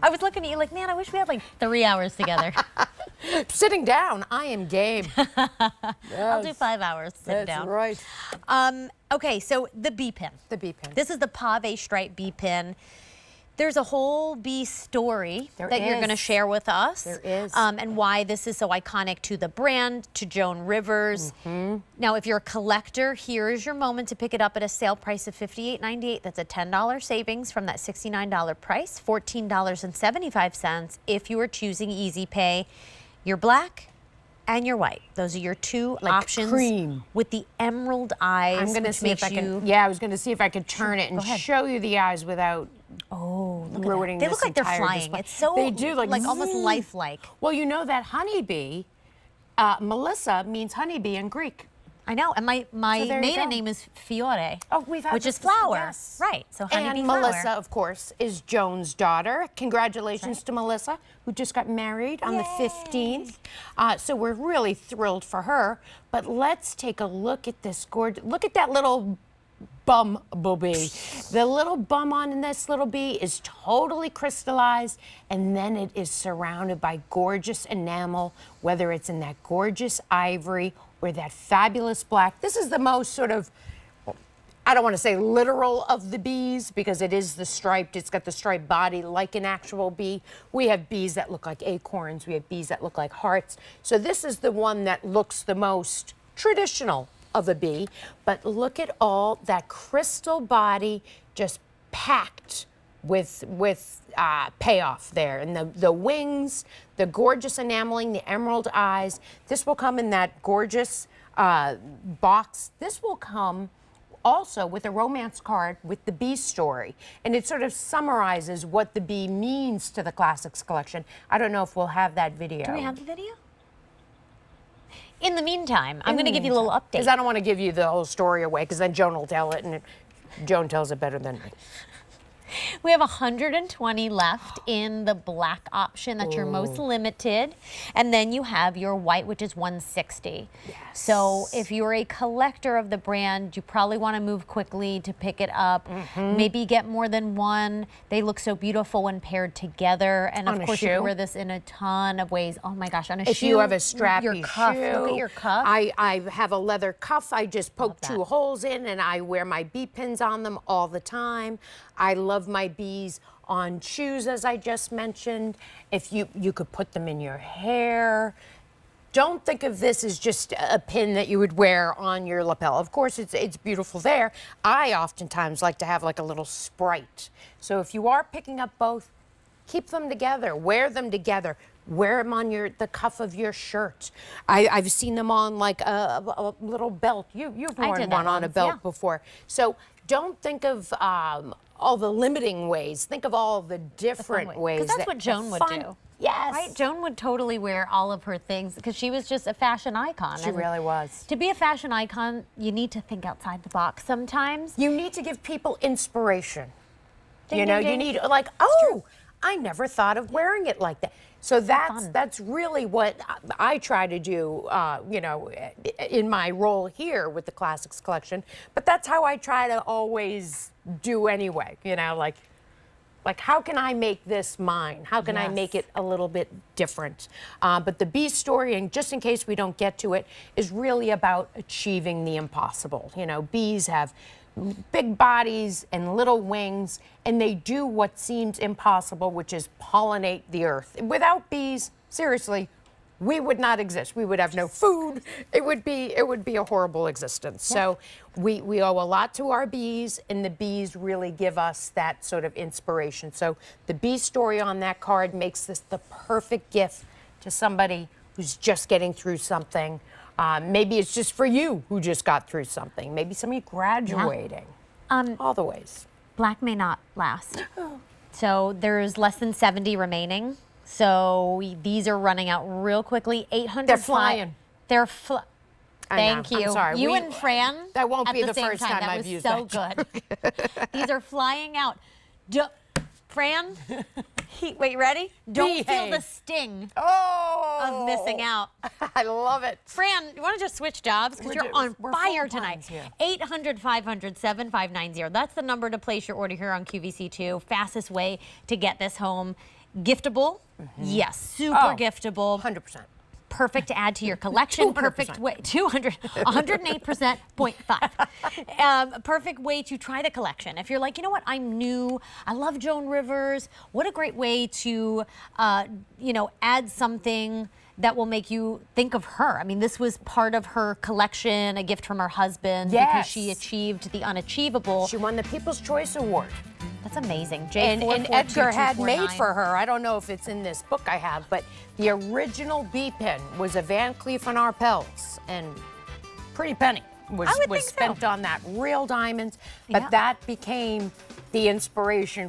I was looking at you like, man, I wish we had like 3 hours together. Sitting down, I am game. I'll do 5 hours sitting down. That's right. Okay, so the bee pin. The bee pin. This is the Pave stripe bee pin. There's a whole bee story that you're going to share with us. There is. And why this is so iconic to the brand, to Joan Rivers. Now, if you're a collector, here is your moment to pick it up at a sale price of $58.98. That's a $10 savings from that $69 price, $14.75 if you are choosing Easy Pay. You're black and you're white. Those are your two options. Cream. With the emerald eyes. I'm going to see if I can. Yeah, I was going to see if I could turn it and show you the eyes without. Oh, look ruining at that. They look like they're flying. Display. It's so they do like almost lifelike. Well, you know that honeybee, Melissa means honeybee in Greek. I know, and my maiden name is Fiore. Oh, we've had which is flower. Yes. Right. So honeybee and flower. Melissa, of course, is Joan's daughter. Congratulations to Melissa, who just got married on the 15th. So we're really thrilled for her. But let's take a look at this gorgeous. Look at that little bumblebee. The little bum on this little bee is totally crystallized, and then it is surrounded by gorgeous enamel, whether it's in that gorgeous ivory or that fabulous black. This is the most sort of, I don't want to say literal of the bees because it is the striped, it's got the striped body like an actual bee. We have bees that look like acorns, we have bees that look like hearts. So this is the one that looks the most traditional of a bee, but look at all that crystal body just packed with payoff there, and the wings, the gorgeous enameling, the emerald eyes. This will come in that gorgeous box. This will come also with a romance card with the bee story, and it sort of summarizes what the bee means to the Classics collection. I don't know if we'll have that video. Do we have the video? In the meantime, I'm going to give you a little update. Because I don't want to give you the whole story away, because then Joan will tell it, and Joan tells it better than me. We have 120 left in the black option. That's your most limited. And then you have your white, which is 160. Yes. So if you're a collector of the brand, you probably want to move quickly to pick it up. Maybe get more than one. They look so beautiful when paired together. And of course, you can wear this in a ton of ways. Oh my gosh, on a shoe. If you have a strappy your cuff. shoe. Look at your cuff. I have a leather cuff. I just poke 2 holes in, and I wear my bee pins on them all the time. I love my bees on shoes, as I just mentioned. If you could put them in your hair. Don't think of this as just a pin that you would wear on your lapel. Of course, it's beautiful there. I oftentimes like to have like a little sprite. So if you are picking up both, keep them together, wear them together. Wear them on the cuff of your shirt. I've seen them on like a little belt. You've worn one on a belt before. So don't think of all the limiting ways. Think of all the different ways. Because that's what Joan would do. Yes. Right? Joan would totally wear all of her things because she was just a fashion icon. She really was. To be a fashion icon, you need to think outside the box sometimes. You need to give people inspiration. Ding, you know, ding, you ding. need like, oh, I never thought of wearing it like that. So that's really what I try to do, you know, in my role here with the Classics collection. But that's how I try to always do anyway. You know, like how can I make this mine? How can I make it a little bit different? But the bee story, and just in case we don't get to it, is really about achieving the impossible. You know, bees have big bodies and little wings, and they do what seems impossible, which is pollinate the earth. Without bees, seriously, we would not exist. We would have no food. It would be a horrible existence. So we owe a lot to our bees, and the bees really give us that sort of inspiration. So the bee story on that card makes this the perfect gift to somebody who's just getting through something. Maybe it's just for you who just got through something. Maybe somebody graduating. All the ways. Black may not last. So there's less than 70 remaining. So these are running out real quickly. 800. They're flying. They're Thank you. I'm sorry. You and Fran. That won't at be the the same first time. time I've was used so that. Good. These are flying out. Fran, wait, ready? Don't feel the sting of missing out. I love it. Fran, you want to just switch jobs? Because you're on fire tonight. 800-500-7590. That's the number to place your order here on QVC2. Fastest way to get this home. Giftable, yes, super giftable. 100%. Perfect to add to your collection. 200%. Perfect way, 108%, 0.5. Perfect way to try the collection. If you're like, you know what, I'm new, I love Joan Rivers, what a great way to, you know, add something that will make you think of her. I mean, this was part of her collection, a gift from her husband because she achieved the unachievable. She won the People's Choice Award. That's amazing. And Edgar had made for her, I don't know if it's in this book I have, but the original bee pin was a Van Cleef & Arpels, and pretty penny was spent on that, real diamonds, but that became the inspiration